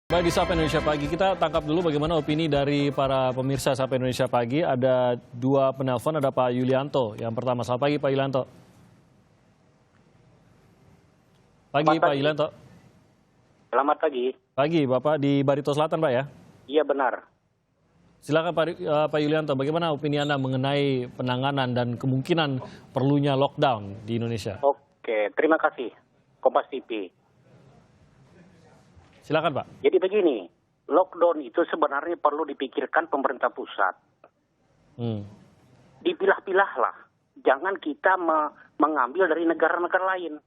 Baik, di Sapa Indonesia Pagi, kita tangkap dulu bagaimana opini dari para pemirsa Sapa Indonesia Pagi. Ada dua penelpon, ada Pak Yulianto. Yang pertama, selamat pagi Pak Yulianto. Pagi Pak Yulianto. Selamat pagi. Pagi, Bapak di Barito Selatan, Pak ya? Iya benar. Silakan Pak Yulianto, bagaimana opini Anda mengenai penanganan dan kemungkinan perlunya lockdown di Indonesia? Oke, terima kasih Kompas TV. Silakan Pak. Jadi begini, lockdown itu sebenarnya perlu dipikirkan pemerintah pusat. Dipilah-pilahlah, jangan kita mengambil dari negara-negara lain.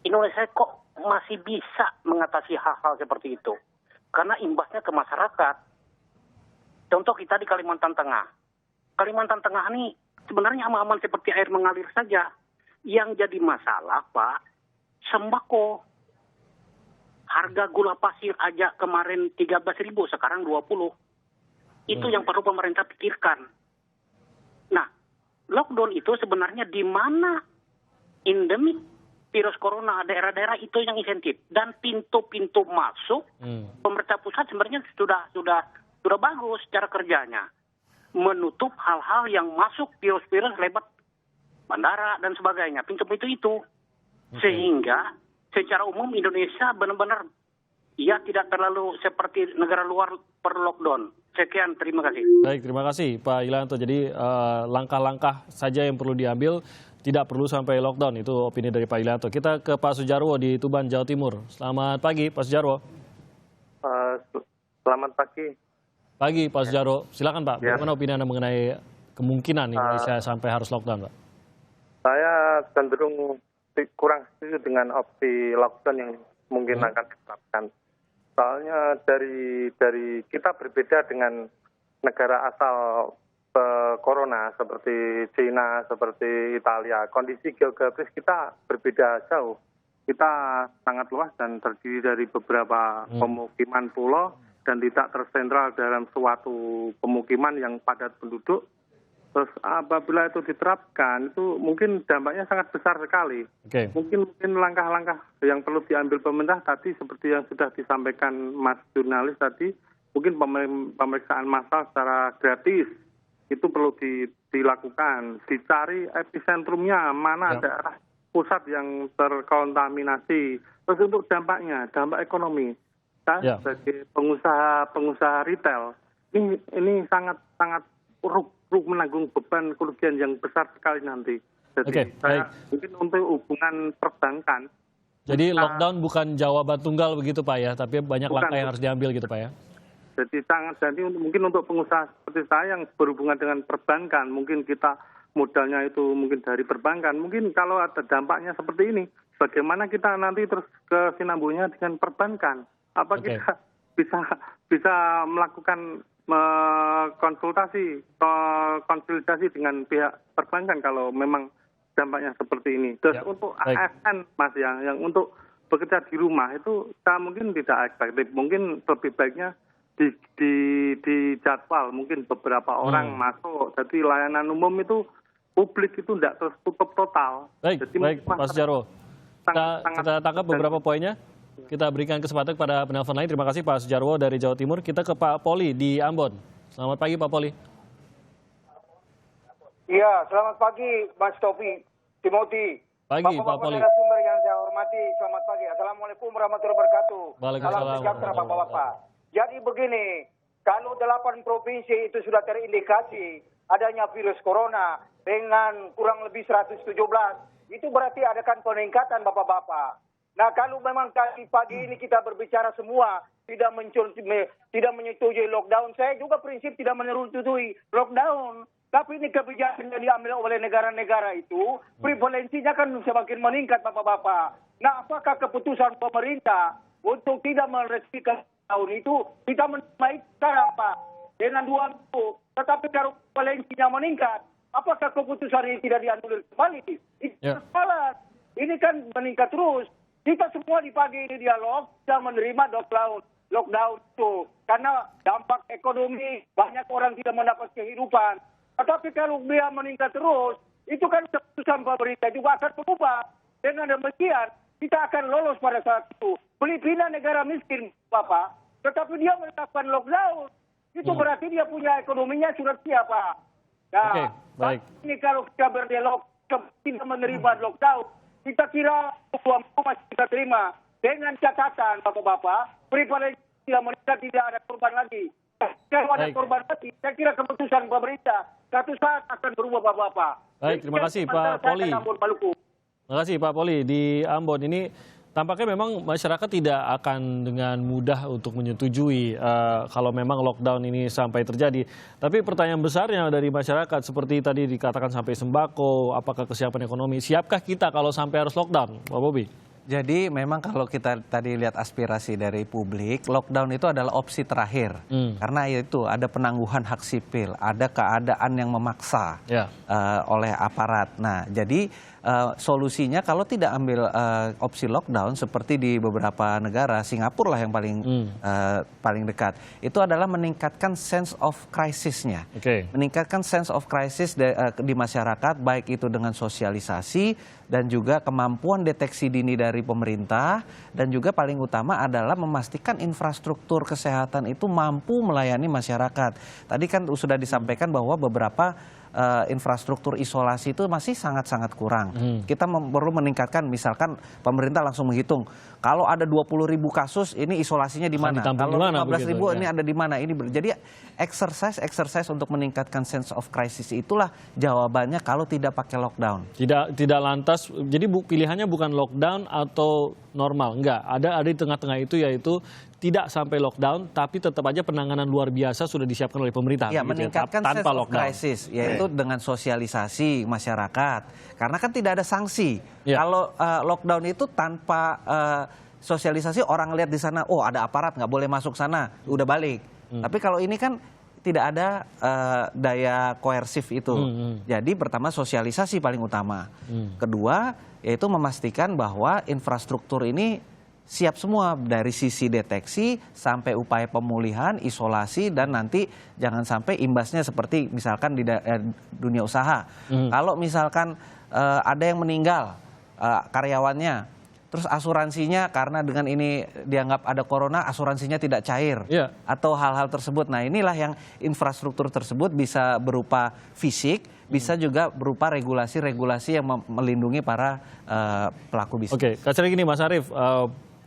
Indonesia kok masih bisa mengatasi hal-hal seperti itu? Karena imbasnya ke masyarakat. Contoh kita di Kalimantan Tengah. Kalimantan Tengah ini sebenarnya aman-aman seperti air mengalir saja. Yang jadi masalah, Pak, sembako. Harga gula pasir aja kemarin 13.000, sekarang 20. Itu yang perlu pemerintah pikirkan. Nah, lockdown itu sebenarnya di mana endemik virus corona, daerah-daerah itu yang insentif. Dan pintu-pintu masuk, pemerintah pusat sebenarnya sudah bagus cara kerjanya. Menutup hal-hal yang masuk virus-virus lewat bandara dan sebagainya. Pintu-pintu itu. Sehingga secara umum Indonesia benar-benar tidak terlalu seperti negara luar per lockdown. Sekian, terima kasih. Baik, terima kasih Pak Yulianto. Jadi langkah-langkah saja yang perlu diambil, tidak perlu sampai lockdown. Itu opini dari Pak Yulianto. Kita ke Pak Sujarwo di Tuban, Jawa Timur. Selamat pagi Pak Sujarwo. Selamat pagi. Pagi Pak Sujarwo. Silakan Pak, bagaimana opini Anda mengenai kemungkinan Indonesia sampai harus lockdown Pak? Saya cenderung kurang setuju dengan opsi lockdown yang mungkin akan diterapkan. Soalnya dari kita berbeda dengan negara asal corona seperti China, seperti Italia. Kondisi geografis kita berbeda jauh. Kita sangat luas dan terdiri dari beberapa pemukiman pulau dan tidak tersentral dalam suatu pemukiman yang padat penduduk. Terus apabila itu diterapkan, itu mungkin dampaknya sangat besar sekali. Mungkin langkah-langkah yang perlu diambil pemerintah tadi seperti yang sudah disampaikan Mas jurnalis tadi, mungkin pemeriksaan massal secara gratis itu perlu dilakukan. Dicari episentrumnya, mana daerah pusat yang terkontaminasi. Terus untuk dampaknya, dampak ekonomi. Saya sebagai pengusaha retail, ini sangat menanggung beban kerugian yang besar sekali nanti. Jadi saya mungkin untuk hubungan perbankan. Jadi lockdown bukan jawaban tunggal begitu Pak ya, tapi banyak langkah yang harus diambil gitu Pak ya. Jadi mungkin untuk pengusaha seperti saya yang berhubungan dengan perbankan, mungkin kita modalnya itu mungkin dari perbankan. Mungkin kalau ada dampaknya seperti ini, bagaimana kita nanti terus kesinambungnya dengan perbankan? Apa kita bisa melakukan konsultasi dengan pihak perbankan kalau memang dampaknya seperti ini. Terus untuk ASN Mas yang untuk bekerja di rumah itu kita mungkin tidak efektif. Mungkin lebih baiknya di jadwal mungkin beberapa orang masuk. Jadi layanan umum itu publik itu tidak tertutup total. Baik Pak Sujarwo. Kita tangkap beberapa poinnya. Kita berikan kesempatan kepada penelpon lain. Terima kasih Pak Sujarwo dari Jawa Timur. Kita ke Pak Poli di Ambon. Selamat pagi Pak Poli. Iya, selamat pagi Mas Timothy. Pagi Pak Poli. Sumber yang saya hormati, selamat pagi. Assalamualaikum warahmatullahi wabarakatuh. Waalaikumsalam. Salam sejahtera Bapak-Bapak. Jadi begini, kalau 8 provinsi itu sudah terindikasi adanya virus corona dengan kurang lebih 117, itu berarti adakan peningkatan Bapak-Bapak. Nah, kalau memang pagi ini kita berbicara semua tidak menyetujui lockdown, saya juga prinsip tidak menyetujui lockdown. Tapi ini kebijakan yang diambil oleh negara-negara itu, prevalensinya kan semakin meningkat, Bapak-Bapak. Nah, apakah keputusan pemerintah untuk tidak merestriksi tahun itu, kita menaik cara apa? Dengan 2 minggu. Tetapi kalau prevalensinya meningkat, apakah keputusan ini tidak dianulir kembali? Itu salah. Ini kan meningkat terus. Kita semua di pagi ini dialog sudah menerima lockdown itu. Karena dampak ekonomi, banyak orang tidak mendapat kehidupan. Tetapi kalau dia meningkat terus, itu kan keputusan pemerintah juga akan berubah. Dengan demikian, kita akan lolos pada saat itu. Filipina negara miskin, Bapak, tetapi dia menetapkan lockdown. Itu berarti dia punya ekonominya sudah siap, Pak. Nah, Oke, baik. ini kalau kita berdialog, tidak menerima lockdown, kita kira uang masih kita terima. Dengan catatan, Bapak-Bapak, daripada tidak meninggal tidak ada korban lagi. Kalau ada Baik. korban lagi, saya kira keputusan pemerintah satu saat akan berubah, Bapak-Bapak. Baik, terima kasih Pak Poli. Terima kasih Pak Poli di Ambon. Ini tampaknya memang masyarakat tidak akan dengan mudah untuk menyetujui kalau memang lockdown ini sampai terjadi. Tapi pertanyaan besarnya dari masyarakat seperti tadi dikatakan sampai sembako, apakah kesiapan ekonomi, siapkah kita kalau sampai harus lockdown, Pak Bobi? Jadi memang kalau kita tadi lihat aspirasi dari publik, lockdown itu adalah opsi terakhir. Karena itu ada penangguhan hak sipil, ada keadaan yang memaksa oleh aparat. Nah, jadi solusinya kalau tidak ambil opsi lockdown seperti di beberapa negara, Singapura lah yang paling dekat, itu adalah meningkatkan sense of crisis-nya. Meningkatkan sense of crisis di masyarakat, baik itu dengan sosialisasi dan juga kemampuan deteksi dini dari pemerintah, dan juga paling utama adalah memastikan infrastruktur kesehatan itu mampu melayani masyarakat. Tadi kan sudah disampaikan bahwa beberapa infrastruktur isolasi itu masih sangat-sangat kurang. Kita perlu meningkatkan, misalkan pemerintah langsung menghitung, kalau ada 20.000 kasus, ini isolasinya di mana? Kalau 15.000 ini ada di mana? Jadi exercise untuk meningkatkan sense of crisis itulah jawabannya kalau tidak pakai lockdown. Tidak lantas, jadi pilihannya bukan lockdown atau normal, enggak. Ada di tengah-tengah itu, yaitu tidak sampai lockdown, tapi tetap aja penanganan luar biasa sudah disiapkan oleh pemerintah. Ya, meningkatkan tanpa sense of lockdown. crisis, yaitu dengan sosialisasi masyarakat. Karena kan tidak ada sanksi. Kalau lockdown itu tanpa sosialisasi, orang lihat di sana, oh ada aparat, nggak boleh masuk sana, udah balik. Tapi kalau ini kan tidak ada daya koersif itu. Jadi pertama sosialisasi paling utama. Kedua, yaitu memastikan bahwa infrastruktur ini siap semua dari sisi deteksi sampai upaya pemulihan, isolasi, dan nanti jangan sampai imbasnya seperti misalkan di dunia usaha. Kalau misalkan ada yang meninggal karyawannya, terus asuransinya karena dengan ini dianggap ada corona, asuransinya tidak cair, atau hal-hal tersebut. Nah, inilah yang infrastruktur tersebut bisa berupa fisik, bisa juga berupa regulasi-regulasi yang melindungi para pelaku bisnis. Oke, kasarnya gini Mas Arief,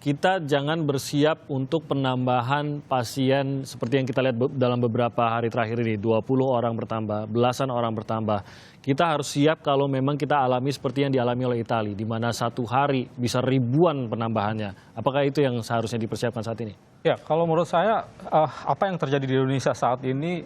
kita jangan bersiap untuk penambahan pasien seperti yang kita lihat dalam beberapa hari terakhir ini. 20 orang bertambah, belasan orang bertambah. Kita harus siap kalau memang kita alami seperti yang dialami oleh Italia, di mana satu hari bisa ribuan penambahannya. Apakah itu yang seharusnya dipersiapkan saat ini? Ya, kalau menurut saya apa yang terjadi di Indonesia saat ini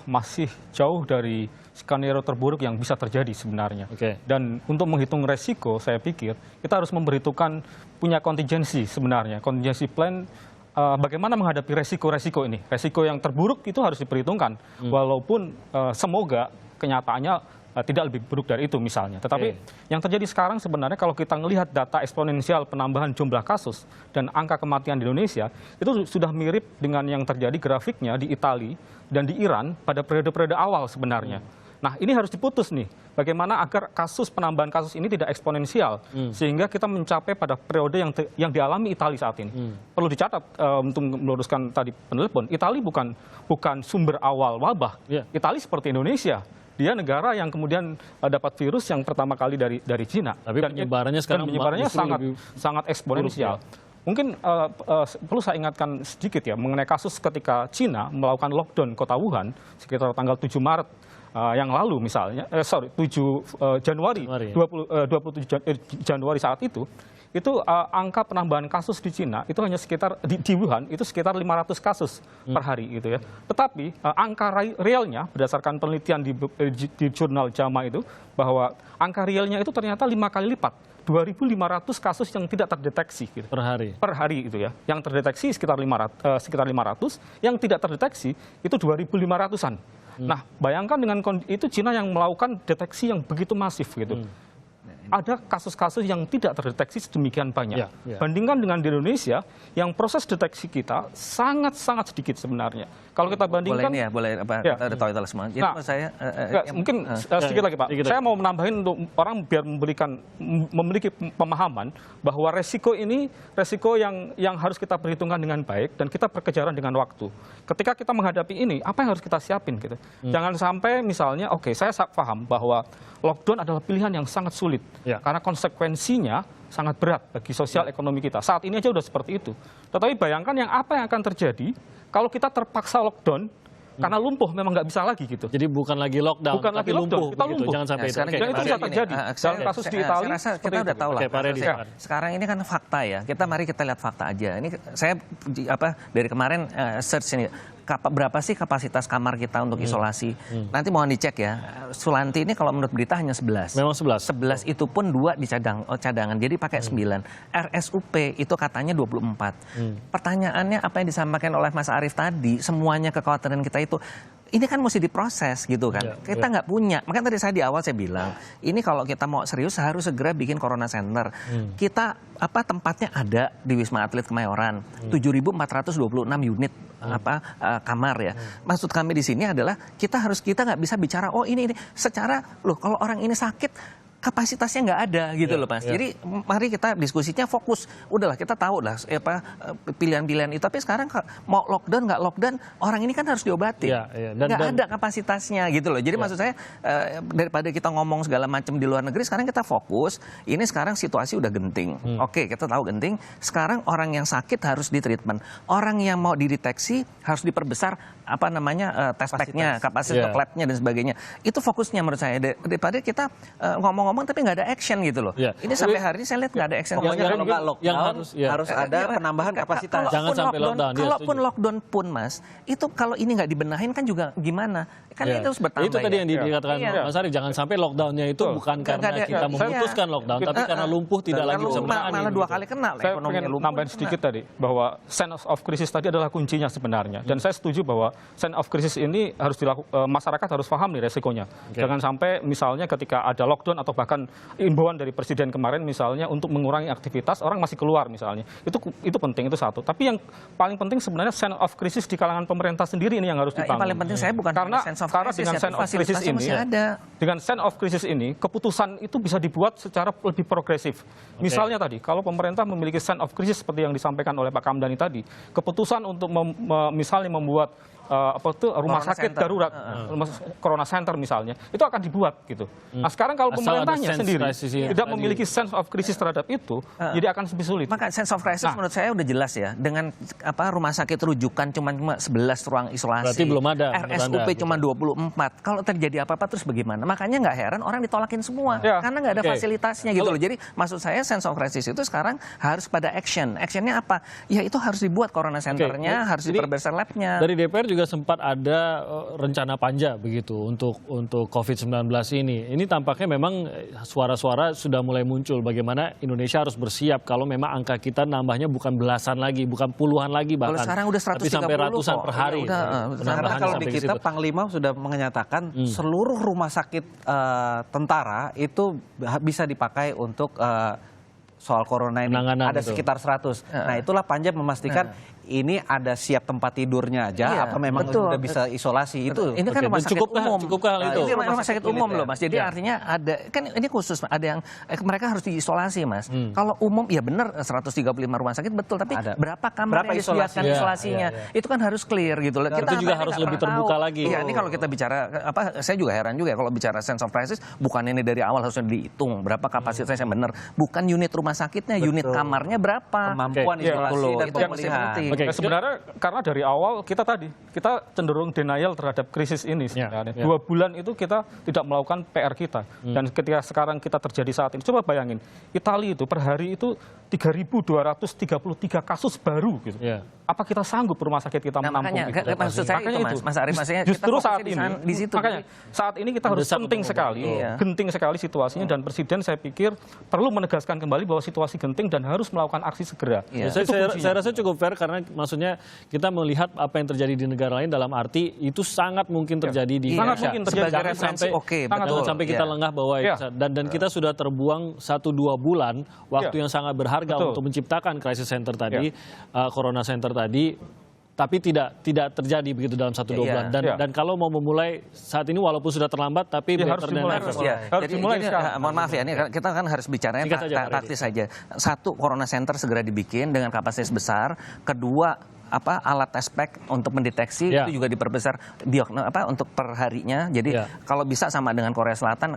masih jauh dari skenario terburuk yang bisa terjadi sebenarnya. Dan untuk menghitung resiko, saya pikir kita harus memperhitungkan punya kontingensi sebenarnya. Kontingensi plan bagaimana menghadapi resiko-resiko ini. Resiko yang terburuk itu harus diperhitungkan. Walaupun semoga kenyataannya tidak lebih buruk dari itu misalnya. Tetapi yang terjadi sekarang sebenarnya kalau kita melihat data eksponensial penambahan jumlah kasus dan angka kematian di Indonesia, itu sudah mirip dengan yang terjadi grafiknya di Italia dan di Iran pada periode-periode awal sebenarnya. Nah, ini harus diputus nih. Bagaimana agar penambahan kasus ini tidak eksponensial, sehingga kita mencapai pada periode yang dialami Italia saat ini. Perlu dicatat untuk meluruskan tadi penelpon, Italia bukan sumber awal wabah. Italia seperti Indonesia. Dia negara yang kemudian dapat virus yang pertama kali dari Cina. Tapi penyebarannya sekarang sangat eksponensial. Mungkin perlu saya ingatkan sedikit ya mengenai kasus ketika Cina melakukan lockdown kota Wuhan sekitar tanggal 7 Maret yang lalu misalnya, 7 Januari, 27 Januari saat itu angka penambahan kasus di Cina itu hanya sekitar di Wuhan itu sekitar 500 kasus per hari gitu ya. Tetapi angka realnya berdasarkan penelitian di jurnal JAMA itu bahwa angka realnya itu ternyata 5 kali lipat. 2.500 kasus yang tidak terdeteksi gitu. Per hari itu ya. Yang terdeteksi sekitar 500, yang tidak terdeteksi itu 2.500-an. Nah, bayangkan dengan itu Cina yang melakukan deteksi yang begitu masif gitu. ada kasus-kasus yang tidak terdeteksi sedemikian banyak. Bandingkan dengan di Indonesia, yang proses deteksi kita sangat-sangat sedikit sebenarnya. Kalau kita bandingkan... Kita udah tahu itu semua. Jadi saya... mungkin sedikit lagi Pak. Saya mau menambahin untuk orang biar memiliki pemahaman bahwa resiko ini resiko yang harus kita perhitungkan dengan baik dan kita berkejaran dengan waktu. Ketika kita menghadapi ini, apa yang harus kita siapin gitu. Jangan sampai misalnya, saya paham bahwa lockdown adalah pilihan yang sangat sulit. Karena konsekuensinya sangat berat bagi sosial ekonomi kita. Saat ini aja udah seperti itu. Tetapi bayangkan apa yang akan terjadi kalau kita terpaksa lockdown karena lumpuh, memang nggak bisa lagi gitu. Jadi bukan lagi lockdown, tapi lumpuh. Kita lumpuh. Jangan sampai itu. Dan itu bisa terjadi. Dalam kasus di Italia, kita udah tahu lah. Sekarang ini kan fakta ya. Mari kita lihat fakta aja. Ini saya dari kemarin search ini. Berapa sih kapasitas kamar kita untuk isolasi? Nanti mohon dicek ya. Sulanti ini kalau menurut berita hanya 11. Memang 11. 11 itu pun 2 di cadangan. Jadi pakai 9. RSUP itu katanya 24. Pertanyaannya apa yang disampaikan oleh Mas Arief tadi, semuanya kekhawatiran kita itu ini kan mesti diproses gitu kan. Kita nggak punya. Makanya tadi saya di awal saya bilang, ini kalau kita mau serius harus segera bikin Corona Center. Kita tempatnya ada di Wisma Atlet Kemayoran. 7.426 unit kamar ya. Maksud kami di sini adalah kita nggak bisa bicara ini secara kalau orang ini sakit kapasitasnya nggak ada gitu loh Mas. Jadi mari kita diskusinya fokus. Udahlah kita tahu lah pilihan-pilihan itu. Tapi sekarang mau lockdown nggak lockdown, orang ini kan harus diobati. Nggak ada kapasitasnya gitu loh. Jadi maksud saya daripada kita ngomong segala macam di luar negeri, sekarang kita fokus. Ini sekarang situasi udah genting. Oke, kita tahu genting. Sekarang orang yang sakit harus ditreatment. Orang yang mau dideteksi harus diperbesar test pack-nya, kapasitas lab-nya dan sebagainya. Itu fokusnya menurut saya. Daripada kita ngomong tapi nggak ada action gitu loh. Ini sampai hari ini saya lihat nggak ada action. Pokoknya kalau nggak lockdown harus ada penambahan kapasitas. Jangan sampai lockdown. Kalaupun lockdown pun Mas, itu kalau ini nggak dibenahin kan juga gimana? Kan itu harus bertambah. Itu tadi yang dikatakan Mas Arief, jangan sampai lockdownnya itu bukan karena kita memutuskan lockdown, tapi karena lumpuh tidak lagi bisa menahan. Malah 2 kali kena ekonominya lumpuh. Nambahin sedikit tadi bahwa sense of crisis tadi adalah kuncinya sebenarnya. Dan saya setuju bahwa sense of crisis ini harus masyarakat harus paham nih resikonya. Jangan sampai misalnya ketika ada lockdown atau bahkan imbauan dari presiden kemarin misalnya untuk mengurangi aktivitas, orang masih keluar misalnya. Itu penting, itu satu. Tapi yang paling penting sebenarnya sense of crisis di kalangan pemerintah sendiri ini yang harus dibangun. Yang paling penting saya bukan karena dengan sense of crisis ini, dengan sense of crisis ini, keputusan itu bisa dibuat secara lebih progresif. Misalnya tadi, kalau pemerintah memiliki sense of crisis seperti yang disampaikan oleh Pak Kamdhani tadi, keputusan untuk misalnya membuat rumah sakit darurat, Corona Center misalnya, itu akan dibuat gitu. Nah sekarang kalau pemerintahnya sendiri tidak memiliki sense of crisis terhadap itu, jadi akan lebih sulit. Maka sense of crisis menurut saya udah jelas ya, dengan rumah sakit rujukan cuma 11 ruang isolasi. Berarti belum ada. RSUP cuma 24. Kalau terjadi apa-apa terus bagaimana? Makanya nggak heran orang ditolakin semua, karena nggak ada fasilitasnya gitu loh. Jadi maksud saya sense of crisis itu sekarang harus pada action. Actionnya apa? Ya itu harus dibuat Corona Center-nya, harus diperbesar lab-nya. Dari DPR juga sempat ada rencana panja begitu untuk COVID-19 ini. Ini tampaknya memang suara-suara sudah mulai muncul bagaimana Indonesia harus bersiap kalau memang angka kita nambahnya bukan belasan lagi, bukan puluhan lagi bahkan. Kalau sekarang udah 130 tapi sampai ratusan per hari. Karena kalau di kita Panglima sudah menyatakan seluruh rumah sakit tentara itu bisa dipakai untuk soal corona ini. Ada sekitar 100. Nah itulah Panja memastikan ini ada siap tempat tidurnya aja, apa memang sudah bisa isolasi itu. Ini kan rumah sakit umum. Cukupkah itu? Ini rumah sakit umum loh Mas. Jadi artinya ada, kan ini khusus ada yang mereka harus diisolasi Mas. Kalau umum ya benar 135 rumah sakit betul, tapi berapa kamar yang disediakan isolasinya? Itu kan harus clear gitu loh. Kita juga harus lebih terbuka lagi. Iya, ini kalau kita bicara saya juga heran juga kalau bicara sense of crisis, bukan ini dari awal harusnya dihitung berapa kapasitas yang benar, bukan unit rumah sakitnya, unit kamarnya berapa, kemampuan isolasi dan pemulihan. Sebenarnya karena dari awal kita cenderung denial terhadap krisis ini sebenarnya. 2 bulan itu kita tidak melakukan PR kita. Dan ketika sekarang kita terjadi saat ini, coba bayangin, Italia itu per hari itu 3.233 kasus baru gitu. Apa kita sanggup rumah sakit kita menampung itu? Maksud saya itu Mas Arief, justru saat ini, di situ. Makanya saat ini kita harus genting sekali situasinya, dan Presiden saya pikir perlu menegaskan kembali bahwa situasi genting dan harus melakukan aksi segera. Ya. Saya rasa cukup fair karena maksudnya kita melihat apa yang terjadi di negara lain dalam arti itu sangat mungkin terjadi di Sangat Indonesia. mungkin terjadi. Sebagai referensi Jangan sampai kita lengah bahwa dan kita sudah terbuang 1-2 bulan waktu yang sangat berharga untuk menciptakan crisis center tadi, corona center tadi. Tapi tidak terjadi begitu dalam 1-2 bulan. Dan kalau mau memulai saat ini walaupun sudah terlambat, tapi harus dimulai. Jadi mohon maaf ya, ini kita kan harus bicaranya taktis saja. Satu, corona center segera dibikin dengan kapasitas besar. Kedua, alat test pack untuk mendeteksi itu juga diperbesar untuk perharinya. Jadi kalau bisa sama dengan Korea Selatan,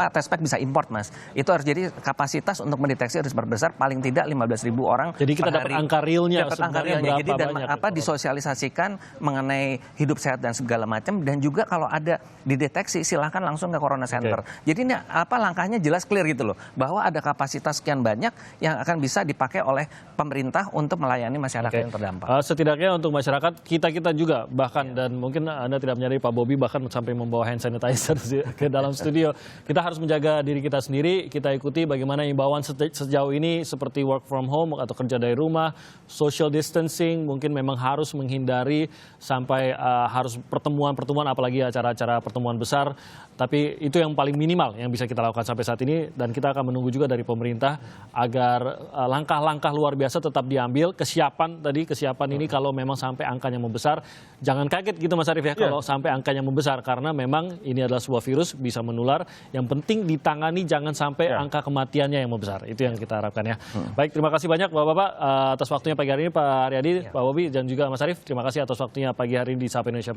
test pack bisa import, Mas. Itu harus jadi kapasitas untuk mendeteksi harus berbesar paling tidak 15.000 orang. Jadi kita dapat angka realnya Jadi dan disosialisasikan mengenai hidup sehat dan segala macam, dan juga kalau ada dideteksi silahkan langsung ke Corona Center. Jadi ini langkahnya jelas clear gitu loh, bahwa ada kapasitas sekian banyak yang akan bisa dipakai oleh pemerintah untuk melayani masyarakat yang terdampak. Setidaknya untuk masyarakat kita juga bahkan dan mungkin Anda tidak menyadari Pak Bobi bahkan sampai membawa hand sanitizer ke dalam studio. Kita harus menjaga diri kita sendiri, kita ikuti bagaimana imbauan sejauh ini seperti work from home atau kerja dari rumah, social distancing, mungkin memang harus menghindari sampai harus pertemuan-pertemuan apalagi acara-acara pertemuan besar. Tapi itu yang paling minimal yang bisa kita lakukan sampai saat ini, dan kita akan menunggu juga dari pemerintah agar langkah-langkah luar biasa tetap diambil. Kesiapan ini kalau memang sampai angkanya membesar, jangan kaget gitu Mas Arief ya kalau sampai angkanya membesar, karena memang ini adalah sebuah virus bisa menular. Yang penting ditangani, jangan sampai angka kematiannya yang membesar. Itu yang kita harapkan ya. Baik, terima kasih banyak Bapak-Bapak atas waktunya pagi hari ini, Pak Aryadi, Pak Bobi, dan juga Mas Arief. Terima kasih atas waktunya pagi hari ini di Sapa Indonesia.